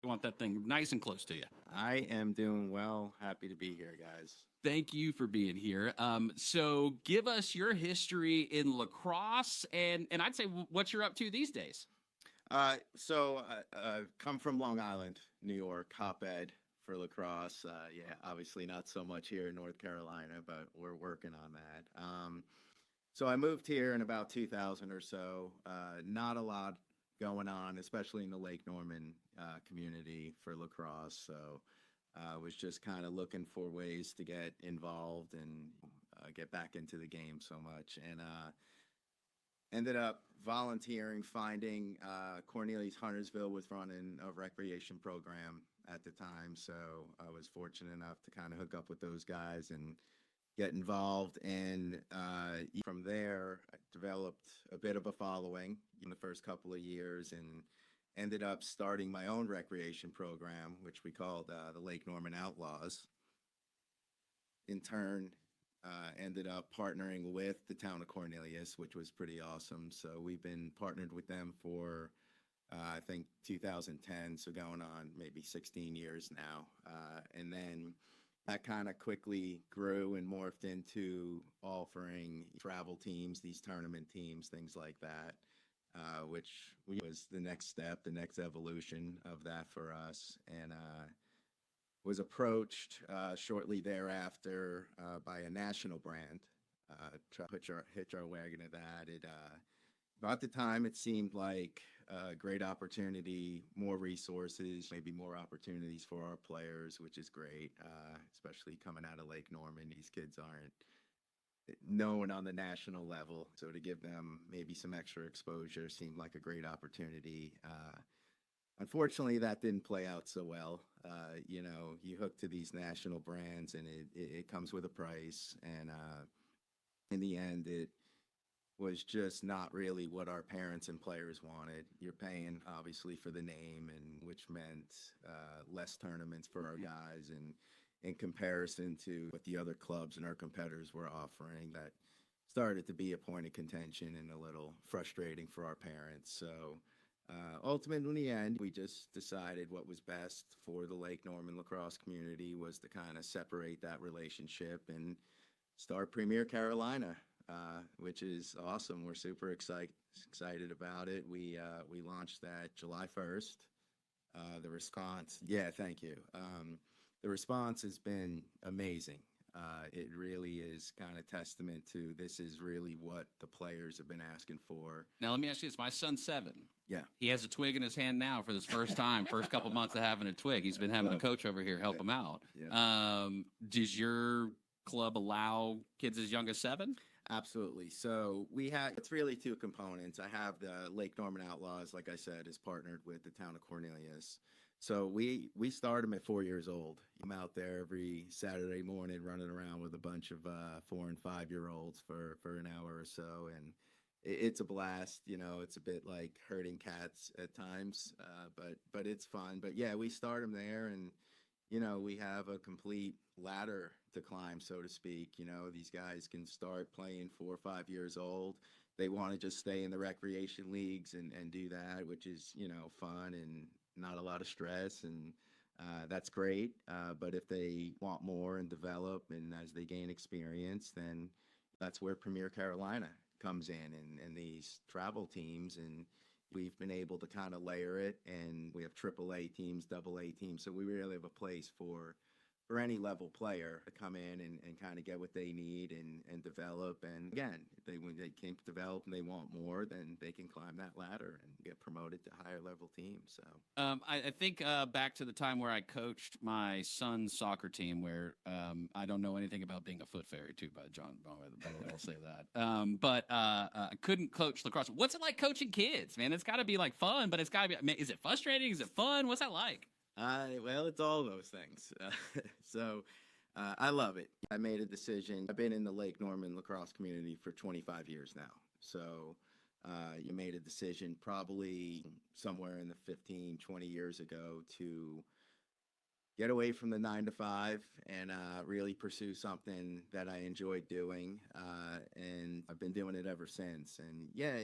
You want that thing nice and close to you. I am doing well. Happy to be here, guys. Thank you for being here. So give us your history in lacrosse, and I'd say what you're up to these days. I've come from Long Island, New York, hotbed for lacrosse. Yeah, obviously not so much here in North Carolina, but we're working on that. So I moved here in about 2000 or so. Not a lot going on, especially in the Lake Norman community for lacrosse. So I was just kind of looking for ways to get involved and get back into the game so much. And ended up volunteering, finding Cornelius Huntersville was running a recreation program at the time. So I was fortunate enough to kind of hook up with those guys and get involved. And from there, I developed a bit of a following in the first couple of years and ended up starting my own recreation program, which we called the Lake Norman Outlaws. In turn, ended up partnering with the town of Cornelius, which was pretty awesome. So we've been partnered with them for, I think, 2010, so going on maybe 16 years now. And then that kind of quickly grew and morphed into offering travel teams, these tournament teams, things like that, which was the next step, the next evolution of that for us. And was approached shortly thereafter by a national brand. Try to hitch our wagon to that. About the time, it seemed like a great opportunity, more resources, maybe more opportunities for our players, which is great, especially coming out of Lake Norman. These kids aren't known on the national level, so to give them maybe some extra exposure seemed like a great opportunity. Unfortunately, that didn't play out so well. You hook to these national brands, and it comes with a price. And in the end, it was just not really what our parents and players wanted. You're paying, obviously, for the name, and which meant less tournaments for our guys. And in comparison to what the other clubs and our competitors were offering, that started to be a point of contention and a little frustrating for our parents. So ultimately, in the end, we just decided what was best for the Lake Norman lacrosse community was to kind of separate that relationship and start Premier Carolina, which is awesome. We're super excited about it. We launched that July 1st. The response, yeah, thank you. The response has been amazing. It really is kind of testament to this is really what the players have been asking for. Now, let me ask you this. My son's 7. Yeah. He has a twig in his hand now for this first time, first couple months of having a twig. He's been having a coach over here help him out. Yeah. Does your club allow kids as young as 7? Absolutely. So it's really two components. I have the Lake Norman Outlaws, like I said, is partnered with the town of Cornelius. So we start them at 4 years old. I'm out there every Saturday morning running around with a bunch of 4 and 5-year-olds for an hour or so, and it's a blast. It's a bit like herding cats at times, but it's fun. But yeah, we start them there, and we have a complete ladder to climb, so to speak. These guys can start playing 4 or 5 years old. They want to just stay in the recreation leagues and do that, which is fun and not a lot of stress, and that's great. But if they want more and develop, and as they gain experience, then that's where Premier Carolina comes in, and these travel teams. And we've been able to kind of layer it, and we have AAA teams, AA teams, so we really have a place for any level player to come in and kind of get what they need and develop. And again, when they can develop and they want more, then they can climb that ladder and get promoted to higher level teams. So I think back to the time where I coached my son's soccer team, where I don't know anything about being a foot fairy, too, by John. By the way, I'll say that. But I couldn't coach lacrosse. What's it like coaching kids, man? It's got to be like fun, but it's got to be. Is it frustrating? Is it fun? What's that like? Well, it's all those things. So I love it. I made a decision. I've been in the Lake Norman lacrosse community for 25 years now. So you made a decision probably somewhere in the 15, 20 years ago to get away from the 9 to 5 and really pursue something that I enjoyed doing. And I've been doing it ever since. And yeah,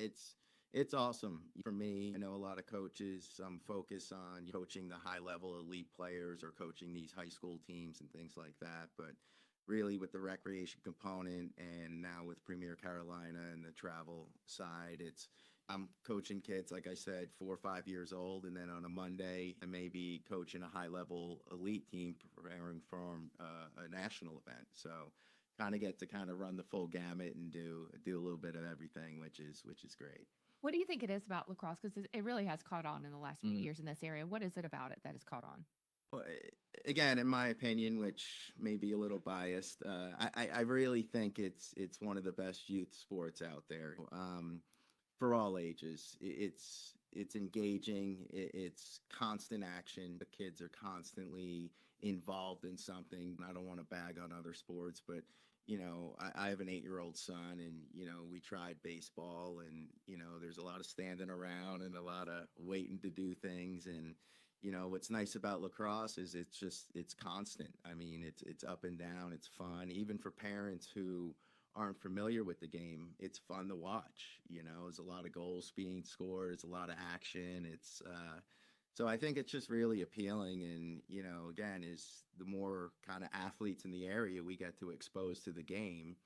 It's awesome for me. I know a lot of coaches focus on coaching the high level elite players or coaching these high school teams and things like that. But really, with the recreation component and now with Premier Carolina and the travel side, I'm coaching kids, like I said, 4 or 5 years old. And then on a Monday, I may be coaching a high level elite team preparing for a national event. So kind of get to kind of run the full gamut and do a little bit of everything, which is great. What do you think it is about lacrosse? Because it really has caught on in the last few years in this area. What is it about it that has caught on? Well, again, in my opinion, which may be a little biased, I really think it's one of the best youth sports out there, for all ages. It's engaging. It's constant action. The kids are constantly involved in something. I don't want to bag on other sports, but I have an 8-year-old son, and we tried baseball, and there's a lot of standing around and a lot of waiting to do things. And what's nice about lacrosse is it's constant. I mean, it's up and down. It's fun, even for parents who aren't familiar with the game. It's fun to watch. There's a lot of goals being scored. There's a lot of action. So I think it's just really appealing. And, again, is the more kind of athletes in the area we get to expose to the game,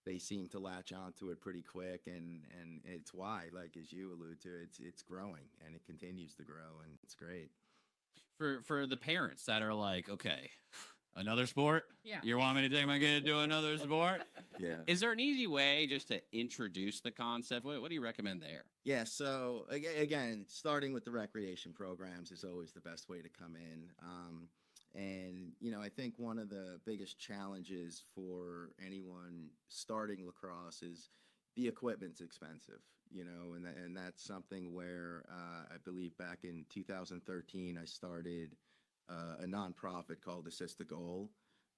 they seem to latch onto it pretty quick. And it's why, like, as you allude to, it's growing, and it continues to grow, and it's great. For the parents that are like, okay, another sport? Yeah. You want me to take my kid to do another sport? Yeah. Is there an easy way just to introduce the concept? What do you recommend there? Yeah, so again, starting with the recreation programs is always the best way to come in. And, I think one of the biggest challenges for anyone starting lacrosse is the equipment's expensive, and that's something where I believe back in 2013, I started a nonprofit called Assist the Goal.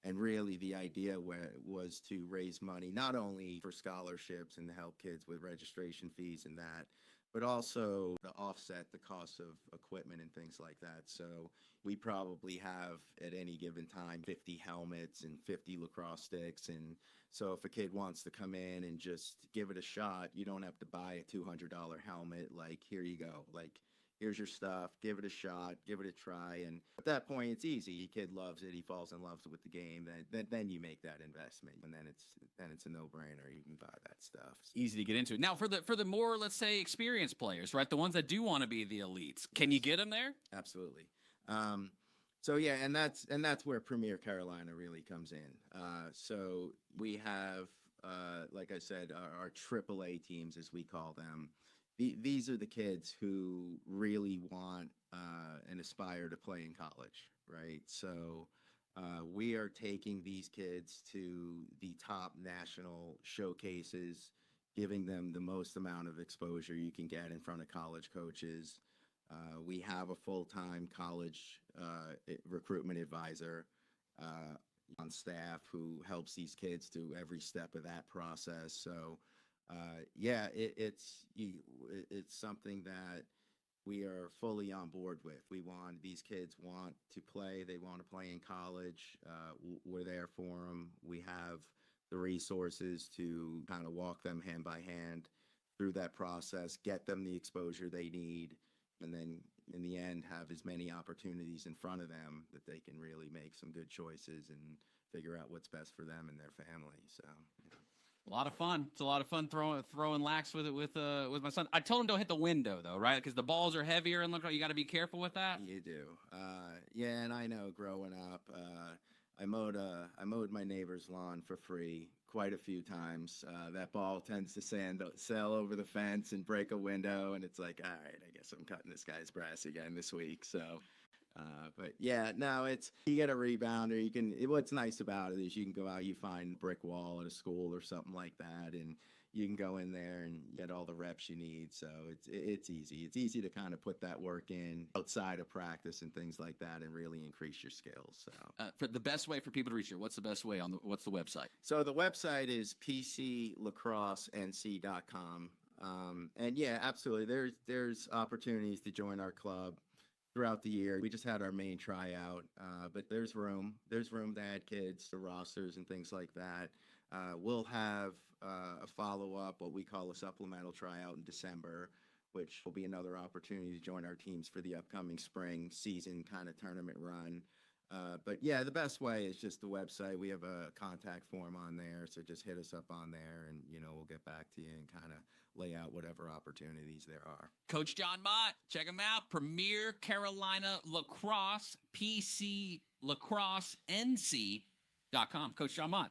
And really the idea was to raise money, not only for scholarships and to help kids with registration fees and that, but also to offset the cost of equipment and things like that. So we probably have at any given time 50 helmets and 50 lacrosse sticks. And so if a kid wants to come in and just give it a shot, you don't have to buy a $200 helmet. Like, here you go. Like, here's your stuff, give it a shot, give it a try. And at that point, it's easy. Your kid loves it. He falls in love with the game. Then you make that investment. And then it's a no-brainer. You can buy that stuff. It's easy to get into. Now, for the more, let's say, experienced players, right? The ones that do want to be the elites, can you get them there? Absolutely. So yeah, and that's where Premier Carolina really comes in. So we have, like I said, our AAA teams, as we call them. These are the kids who really want and aspire to play in college, right? So we are taking these kids to the top national showcases, giving them the most amount of exposure you can get in front of college coaches. We have a full-time college recruitment advisor on staff who helps these kids through every step of that process. So yeah, it's something that we are fully on board with. These kids want to play. They want to play in college. We're there for them. We have the resources to kind of walk them hand by hand through that process, get them the exposure they need, and then in the end have as many opportunities in front of them that they can really make some good choices and figure out what's best for them and their family. So, A lot of fun. It's a lot of fun throwing lax with my son. I told him don't hit the window though, right? Because the balls are heavier and you got to be careful with that. You do. Yeah, and I know growing up, I mowed my neighbor's lawn for free quite a few times. That ball tends to sail over the fence and break a window, and it's like, all right, I guess I'm cutting this guy's grass again this week. So. But yeah, no, you get a rebounder. What's nice about it is you can go out, you find a brick wall at a school or something like that, and you can go in there and get all the reps you need. So it's easy. It's easy to kind of put that work in outside of practice and things like that and really increase your skills. So for the best way for people to reach you, what's the best way what's the website? So the website is PCLacrosseNC.com. And yeah, absolutely. There's opportunities to join our club throughout the year. We just had our main tryout, but there's room to add kids to rosters and things like that. We'll have a follow-up, what we call a supplemental tryout in December, which will be another opportunity to join our teams for the upcoming spring season kind of tournament run. But yeah, the best way is just the website. We have a contact form on there, so just hit us up on there, and we'll get back to you and kind of lay out whatever opportunities there are. Coach John Mott, check him out. Premier Carolina Lacrosse, PC Lacrosse NC.com. Coach John Mott.